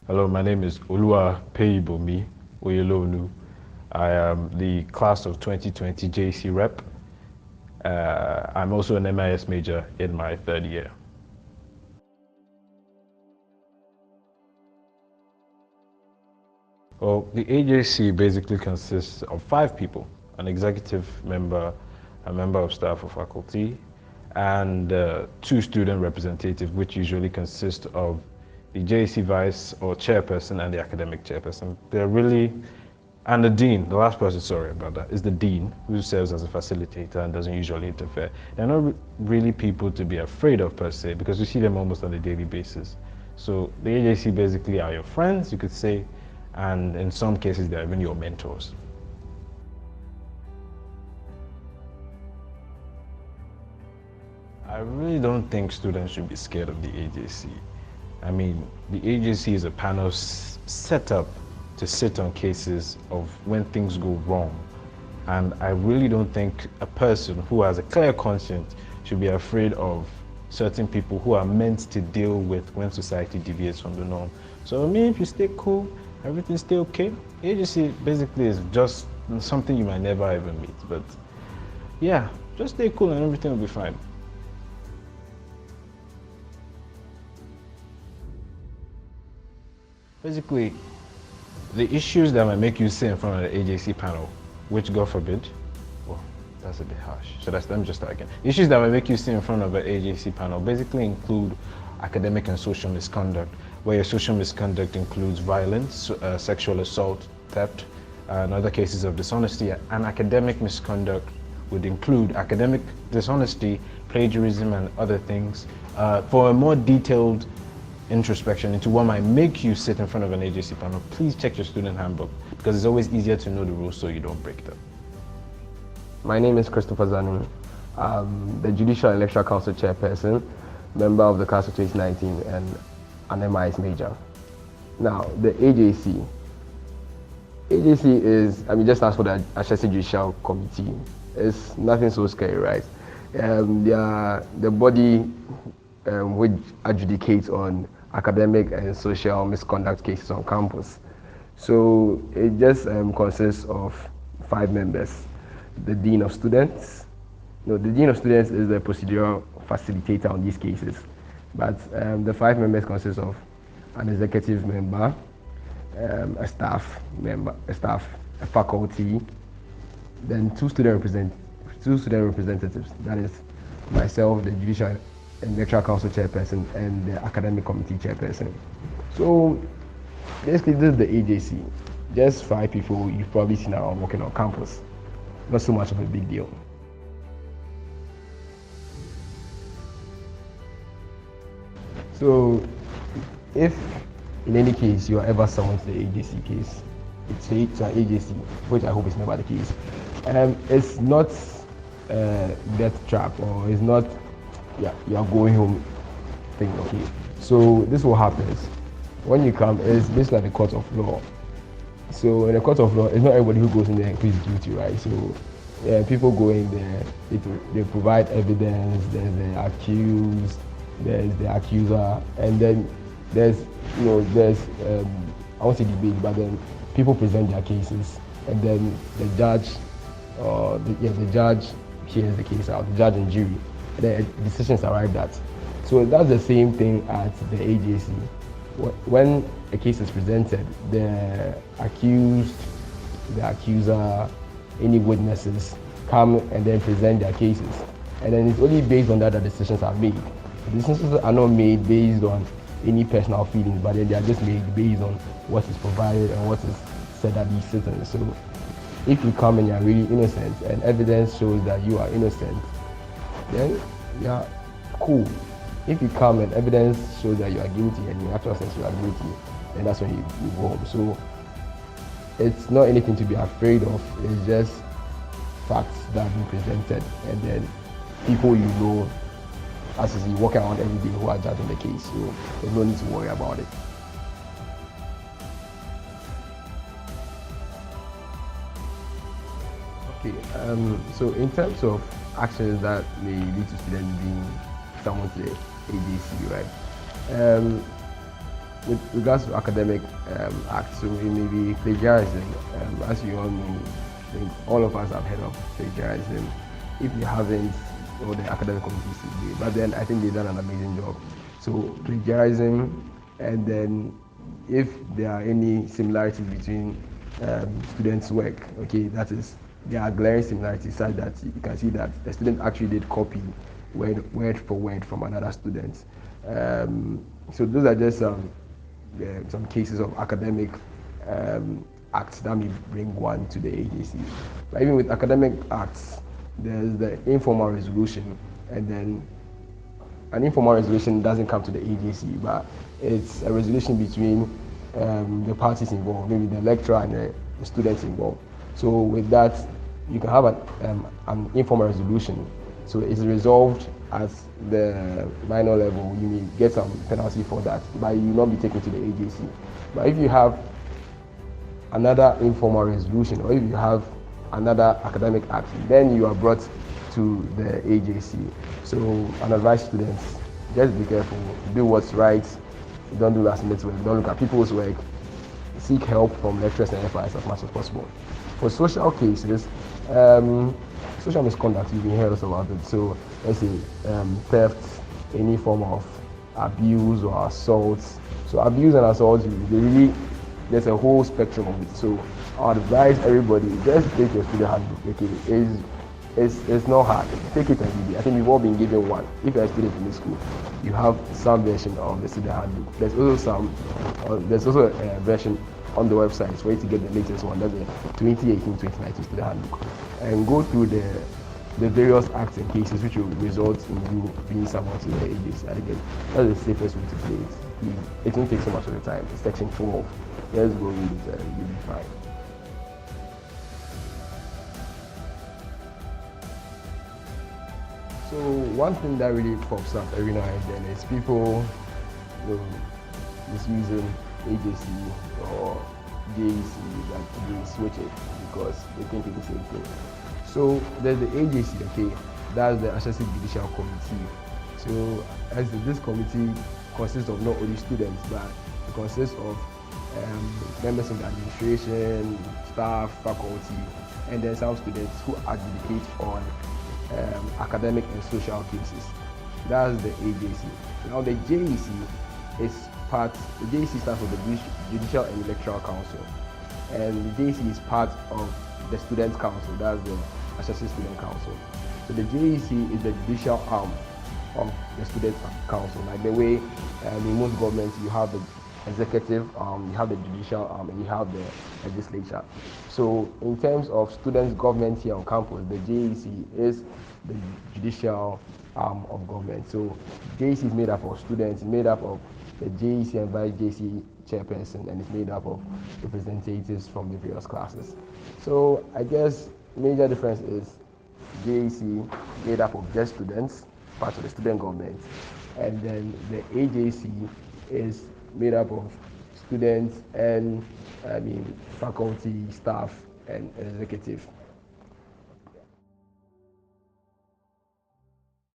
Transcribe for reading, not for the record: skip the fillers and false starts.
Hello, my name is Oluwapeyibomi, Oyelohunnu. I am the class of 2020 JEC rep. I'm also an MIS major in my third year. Well, the AJC basically consists of 5 people: an executive member, a member of staff or faculty, and 2 student representatives, which usually consist of the JEC vice or chairperson and the academic chairperson. They're really, and the dean, the last person, sorry about that, is the dean, who serves as a facilitator and doesn't usually interfere. They're not really people to be afraid of per se, because you see them almost on a daily basis. So the AJC basically are your friends, you could say, and in some cases they're even your mentors. I really don't think students should be scared of the AJC. I mean, the AJC is a panel set up to sit on cases of when things go wrong. And I really don't think a person who has a clear conscience should be afraid of certain people who are meant to deal with when society deviates from the norm. So I mean, if you stay cool, everything stay okay. AJC basically is just something you might never ever meet. But yeah, just stay cool and everything will be fine. Basically, the issues that might make you sit in front of the AJC panel, which God forbid, well, that's a bit harsh. Let me just start again. The issues that might make you sit in front of an AJC panel basically include academic and social misconduct, where your social misconduct includes violence, sexual assault, theft, and other cases of dishonesty. And academic misconduct would include academic dishonesty, plagiarism, and other things. For a more detailed introspection into what might make you sit in front of an AJC panel, please check your student handbook, because it's always easier to know the rules so you don't break them. My name is Christopher Zanu. I'm the Judicial Electoral Council Chairperson, member of the class of 2019 and an MIS major. Now, the AJC is, just as for the Ashesi Judicial Committee, it's nothing so scary, right? They are the body which adjudicates on academic and social misconduct cases on campus. So it just consists of 5 members. The Dean of Students. No, the Dean of Students is the procedural facilitator on these cases. But the 5 members consist of an executive member, a staff member, a faculty, then 2 student representatives. That is myself, the Judicial Electoral Council Chairperson, and the Academic Committee Chairperson. So basically this is the AJC. Just 5 people you've probably seen around working on campus. Not so much of a big deal. So if in any case you are ever summoned to the AJC case, it's an AJC, which I hope is never the case. It's not a death trap, or it's not you are going home thing, okay? So this is what happens. When you come, it's basically like the court of law. So in the court of law, it's not everybody who goes in there and pleads guilty, right? So people go in there, they provide evidence, there's the accused, there's the accuser, and then there's I won't say debate, but then people present their cases, and then the judge, the judge hears the case out, the judge and jury, the decisions arrived at. So that's the same thing at the AJC. When a case is presented, the accused, the accuser, any witnesses come and then present their cases. And then it's only based on that decisions are made. The decisions are not made based on any personal feelings, but then they are just made based on what is provided and what is said at these sittings. So if you come and you are really innocent and evidence shows that you are innocent, then yeah, cool. If you come and evidence shows that you are guilty and in actual sense you are guilty, then that's when you go home. So it's not anything to be afraid of. It's just facts that have been presented, and then people you know, as you walk around every day, who are judging the case. So there's no need to worry about it. Okay. So in terms of actions that may lead to students being summoned to the AJC, right? with regards to academic acts, so it may be plagiarism. As you all know, I think all of us have heard of plagiarism. If you haven't, or the academic committees do, but then I think they've done an amazing job. So plagiarism, and then if there are any similarities between students' work, okay, that is, there are glaring similarities such that you can see that the student actually did copy word for word from another student. So those are just some cases of academic acts that may bring one to the AJC. But even with academic acts, there's the informal resolution, and then an informal resolution doesn't come to the AJC, but it's a resolution between the parties involved, maybe the lecturer and the students involved. So with that, you can have an informal resolution. So it's resolved at the minor level. You may get some penalty for that, but you will not be taken to the AJC. But if you have another informal resolution, or if you have another academic act, then you are brought to the AJC. So an advice to students, just be careful, do what's right, don't do last minute work, don't look at people's work, seek help from lecturers and FIs as much as possible. For social cases, social misconduct, you've been heard about it. So let's say theft, any form of abuse or assault. So abuse and assault, there's a whole spectrum of it. So I would advise everybody, just take your student handbook. Okay, it's not hard. Take it and read it. I think we've all been given one. If you're a student in this school, you have some version of the student handbook. There's also a version on the website for you to get the latest one. That's the 2018-2019 student handbook, and go through the various acts and cases which will result in you being summoned to the AJC. Again, that's the safest way to play it. It won't take so much of the time. It's section 12. Let's go read it and you'll be fine. So one thing that really pops up every now and then is people misusing AJC or JEC, that they switch it because they think it's the same thing. So there's the AJC, okay, that's the Ashesi Judicial Committee. So as this committee consists of not only students, but it consists of members of the administration, staff, faculty, and then some students who advocate on academic and social cases. That's the AJC. Now the JEC is the JEC stands for the Judicial and Electoral Council, and the JEC is part of the Students' Council. That's the Ashesi Student Council. So the JEC is the judicial arm of the Students' Council. Like the way in most governments you have the executive, you have the judicial arm, and you have the legislature. So in terms of students' government here on campus, the JEC is the judicial arm of government. So JEC is made up of students, made up of the JEC and Vice JEC Chairperson, and it's made up of representatives from the various classes. So I guess major difference is JEC made up of just students, part of the student government, and then the AJC is made up of students and faculty, staff, and executive.